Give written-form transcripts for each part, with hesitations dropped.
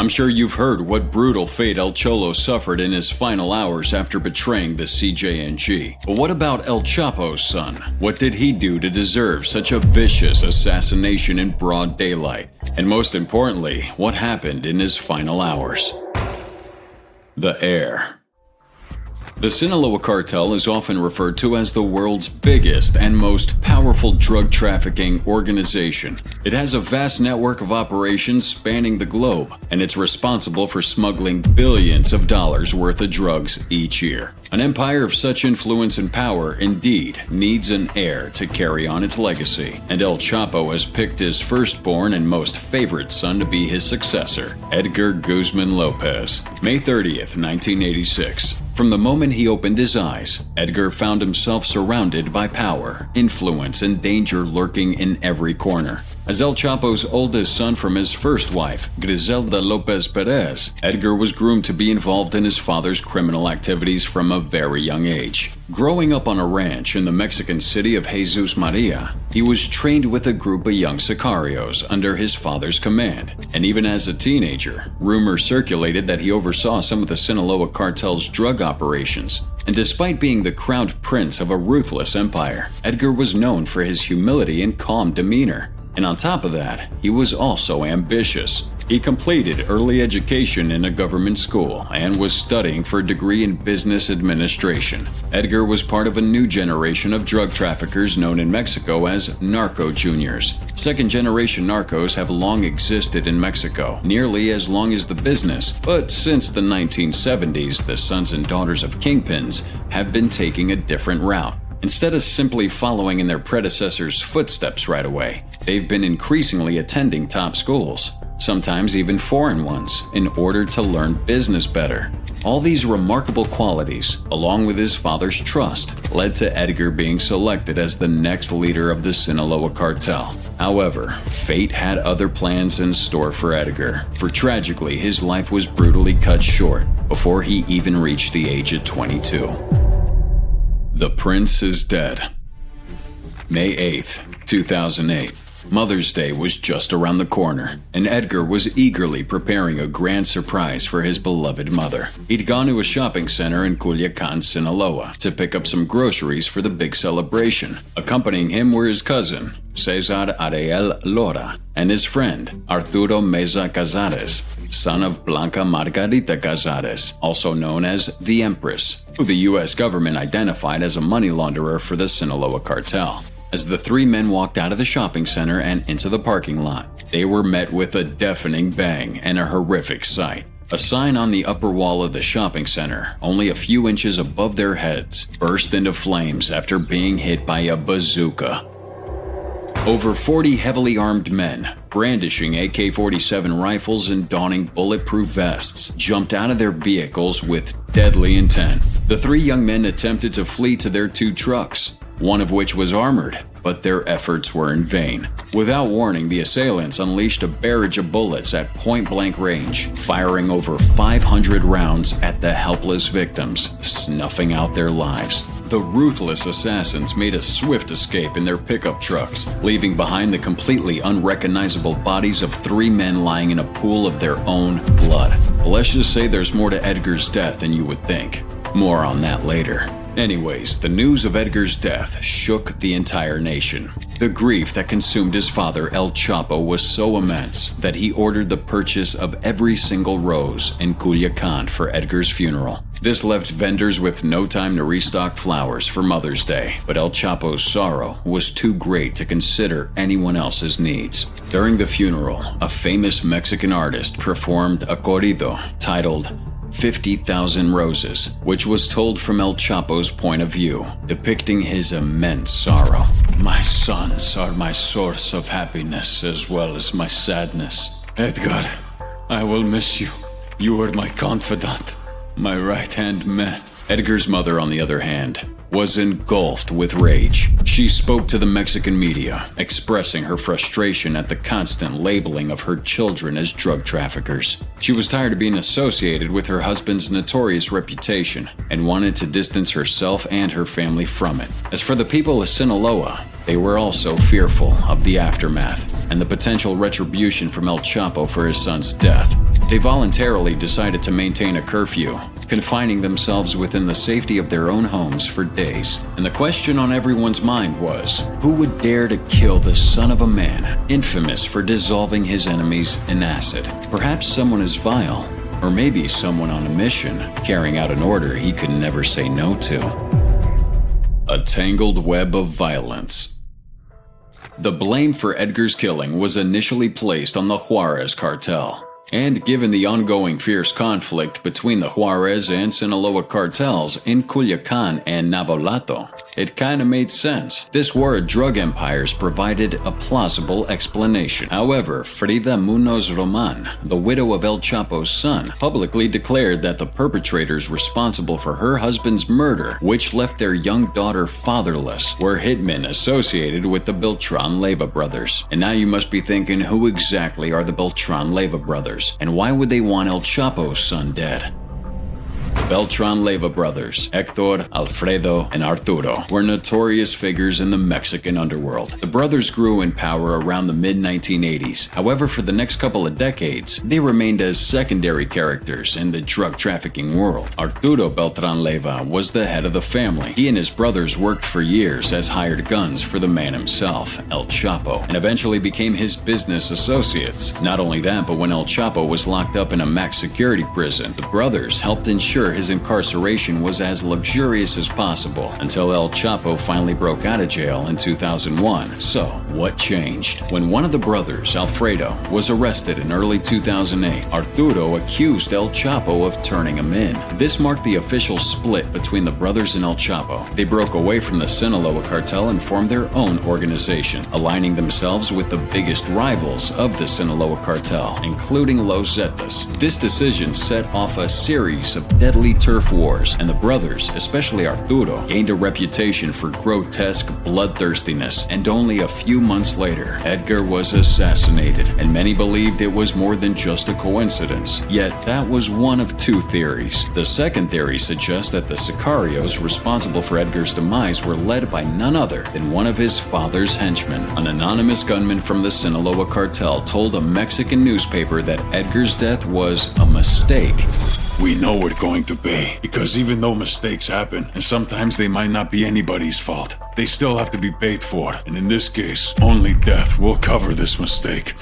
I'm sure you've heard what brutal fate El Cholo suffered in his final hours after betraying the CJNG. But what about El Chapo's son? What did he do to deserve such a vicious assassination in broad daylight? And most importantly, what happened in his final hours? The Heir. The Sinaloa cartel is often referred to as the world's biggest and most powerful drug trafficking organization. It has a vast network of operations spanning the globe, and it's responsible for smuggling billions of dollars worth of drugs each year. An empire of such influence and power indeed needs an heir to carry on its legacy, and El Chapo has picked his firstborn and most favorite son to be his successor, Edgar Guzman Lopez. May 30th, 1986. From the moment he opened his eyes, Edgar found himself surrounded by power, influence, and danger lurking in every corner. As El Chapo's oldest son from his first wife, Griselda Lopez Perez, Edgar was groomed to be involved in his father's criminal activities from a very young age. Growing up on a ranch in the Mexican city of Jesus Maria, he was trained with a group of young sicarios under his father's command. And even as a teenager, rumors circulated that he oversaw some of the Sinaloa cartel's drug operations. And despite being the crowned prince of a ruthless empire, Edgar was known for his humility and calm demeanor. And on top of that, he was also ambitious. He completed early education in a government school and was studying for a degree in business administration. Edgar was part of a new generation of drug traffickers known in Mexico as narco juniors. Second-generation narcos have long existed in Mexico, nearly as long as the business, but since the 1970s, the sons and daughters of kingpins have been taking a different route. Instead of simply following in their predecessors' footsteps right away, they've been increasingly attending top schools, sometimes even foreign ones, in order to learn business better. All these remarkable qualities, along with his father's trust, led to Edgar being selected as the next leader of the Sinaloa cartel. However, fate had other plans in store for Edgar, for tragically his life was brutally cut short before he even reached the age of 22. The Prince is dead. May 8th, 2008. Mother's Day was just around the corner, and Edgar was eagerly preparing a grand surprise for his beloved mother. He'd gone to a shopping center in Culiacan, Sinaloa, to pick up some groceries for the big celebration. Accompanying him were his cousin, Cesar Ariel Lora, and his friend, Arturo Meza Cazares, son of Blanca Margarita Cazares, also known as the Empress, who the U.S. government identified as a money launderer for the Sinaloa cartel. As the three men walked out of the shopping center and into the parking lot, they were met with a deafening bang and a horrific sight. A sign on the upper wall of the shopping center, only a few inches above their heads, burst into flames after being hit by a bazooka. Over 40 heavily armed men, brandishing AK-47 rifles and donning bulletproof vests, jumped out of their vehicles with deadly intent. The three young men attempted to flee to their two trucks, one of which was armored, but their efforts were in vain. Without warning, the assailants unleashed a barrage of bullets at point-blank range, firing over 500 rounds at the helpless victims, snuffing out their lives. The ruthless assassins made a swift escape in their pickup trucks, leaving behind the completely unrecognizable bodies of three men lying in a pool of their own blood. Let's just say there's more to Edgar's death than you would think. More on that later. Anyways, the news of Edgar's death shook the entire nation. The grief that consumed his father, El Chapo, was so immense that he ordered the purchase of every single rose in Culiacan for Edgar's funeral. This left vendors with no time to restock flowers for Mother's Day, but El Chapo's sorrow was too great to consider anyone else's needs. During the funeral, a famous Mexican artist performed a corrido titled 50,000 Roses, which was told from El Chapo's point of view, depicting his immense sorrow. My sons are my source of happiness as well as my sadness. Edgar, I will miss you. You were my confidant, my right-hand man. Edgar's mother, on the other hand, was engulfed with rage. She spoke to the Mexican media, expressing her frustration at the constant labeling of her children as drug traffickers. She was tired of being associated with her husband's notorious reputation and wanted to distance herself and her family from it. As for the people of Sinaloa, they were also fearful of the aftermath and the potential retribution from El Chapo for his son's death. They voluntarily decided to maintain a curfew, confining themselves within the safety of their own homes for days. And the question on everyone's mind was, who would dare to kill the son of a man infamous for dissolving his enemies in acid? Perhaps someone as vile, or maybe someone on a mission, carrying out an order he could never say no to. A tangled web of violence. The blame for Edgar's killing was initially placed on the Juarez cartel. And given the ongoing fierce conflict between the Juarez and Sinaloa cartels in Culiacan and Navolato, it kinda made sense. This war of drug empires provided a plausible explanation. However, Frida Munoz Roman, the widow of El Chapo's son, publicly declared that the perpetrators responsible for her husband's murder, which left their young daughter fatherless, were hitmen associated with the Beltran Leyva brothers. And now you must be thinking, who exactly are the Beltran Leyva brothers? And why would they want El Chapo's son dead? Beltran Leyva brothers, Hector, Alfredo, and Arturo, were notorious figures in the Mexican underworld. The brothers grew in power around the mid-1980s. However, for the next couple of decades, they remained as secondary characters in the drug trafficking world. Arturo Beltran Leyva was the head of the family. He and his brothers worked for years as hired guns for the man himself, El Chapo, and eventually became his business associates. Not only that, but when El Chapo was locked up in a max security prison, the brothers helped ensure his incarceration was as luxurious as possible until El Chapo finally broke out of jail in 2001. So, what changed? When one of the brothers, Alfredo, was arrested in early 2008, Arturo accused El Chapo of turning him in. This marked the official split between the brothers and El Chapo. They broke away from the Sinaloa cartel and formed their own organization, aligning themselves with the biggest rivals of the Sinaloa cartel, including Los Zetas. This decision set off a series of deadly turf wars, and the brothers, especially Arturo, gained a reputation for grotesque bloodthirstiness. And only a few months later, Edgar was assassinated, and many believed it was more than just a coincidence. Yet, that was one of two theories. The second theory suggests that the sicarios responsible for Edgar's demise were led by none other than one of his father's henchmen. An anonymous gunman from the Sinaloa cartel told a Mexican newspaper that Edgar's death was a mistake. We know it's going to be, because even though mistakes happen, and sometimes they might not be anybody's fault, they still have to be paid for, and in this case, only death will cover this mistake.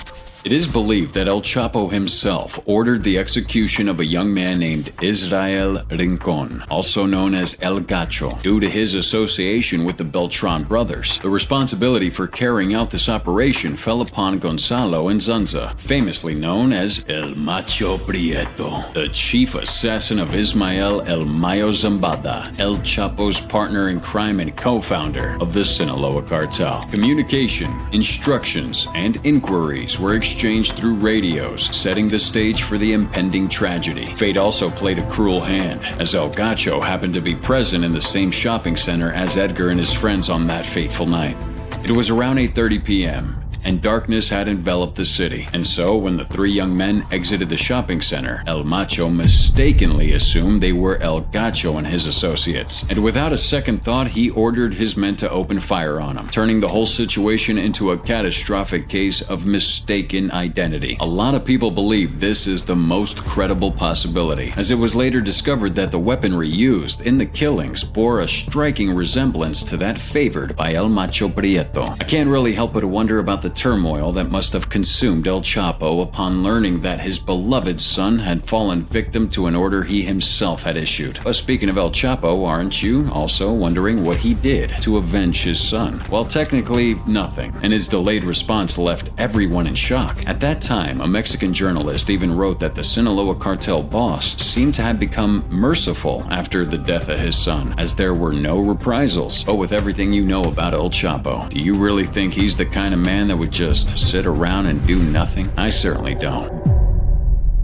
It is believed that El Chapo himself ordered the execution of a young man named Israel Rincon, also known as El Gacho, due to his association with the Beltran brothers. The responsibility for carrying out this operation fell upon Gonzalo Inzanza, famously known as El Macho Prieto, the chief assassin of Ismael El Mayo Zambada, El Chapo's partner in crime and co-founder of the Sinaloa cartel. Communication, instructions, and inquiries were exchanged through radios, setting the stage for the impending tragedy. Fate also played a cruel hand, as El Gacho happened to be present in the same shopping center as Edgar and his friends on that fateful night. It was around 8:30 p.m., and darkness had enveloped the city. And so, when the three young men exited the shopping center, El Macho mistakenly assumed they were El Gacho and his associates. And without a second thought, he ordered his men to open fire on him, turning the whole situation into a catastrophic case of mistaken identity. A lot of people believe this is the most credible possibility, as it was later discovered that the weaponry used in the killings bore a striking resemblance to that favored by El Macho Prieto. I can't really help but wonder about the turmoil that must have consumed El Chapo upon learning that his beloved son had fallen victim to an order he himself had issued. But speaking of El Chapo, aren't you also wondering what he did to avenge his son? Well, technically nothing, and his delayed response left everyone in shock. At that time, a Mexican journalist even wrote that the Sinaloa cartel boss seemed to have become merciful after the death of his son, as there were no reprisals. But with everything you know about El Chapo, do you really think he's the kind of man that would just sit around and do nothing? I certainly don't.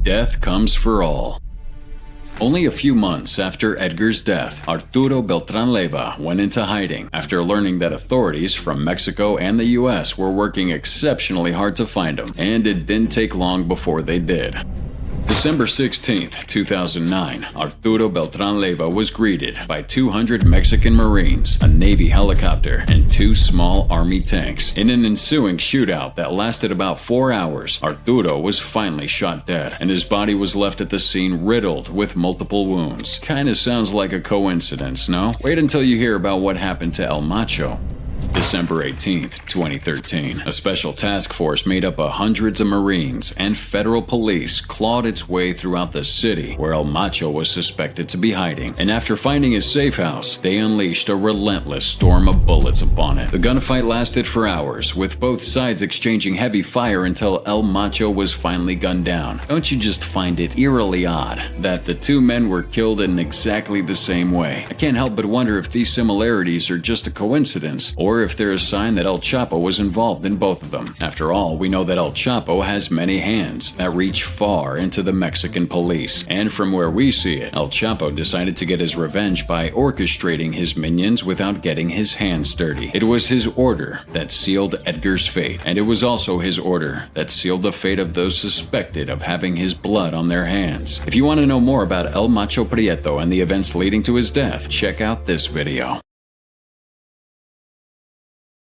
Death comes for all. Only a few months after Edgar's death, Arturo Beltran Leyva went into hiding after learning that authorities from Mexico and the US were working exceptionally hard to find him, and it didn't take long before they did. December 16, 2009, Arturo Beltran Leyva was greeted by 200 Mexican Marines, a Navy helicopter, and 2 small Army tanks. In an ensuing shootout that lasted about 4 hours, Arturo was finally shot dead, and his body was left at the scene riddled with multiple wounds. Kinda sounds like a coincidence, no? Wait until you hear about what happened to El Macho. December 18, 2013, a special task force made up of hundreds of Marines and federal police clawed its way throughout the city where El Macho was suspected to be hiding, and after finding his safe house, they unleashed a relentless storm of bullets upon it. The gunfight lasted for hours, with both sides exchanging heavy fire until El Macho was finally gunned down. Don't you just find it eerily odd that the 2 men were killed in exactly the same way? I can't help but wonder if these similarities are just a coincidence, or if they're a sign that El Chapo was involved in both of them. After all, we know that El Chapo has many hands that reach far into the Mexican police. And from where we see it, El Chapo decided to get his revenge by orchestrating his minions without getting his hands dirty. It was his order that sealed Edgar's fate, and it was also his order that sealed the fate of those suspected of having his blood on their hands. If you want to know more about El Macho Prieto and the events leading to his death, check out this video.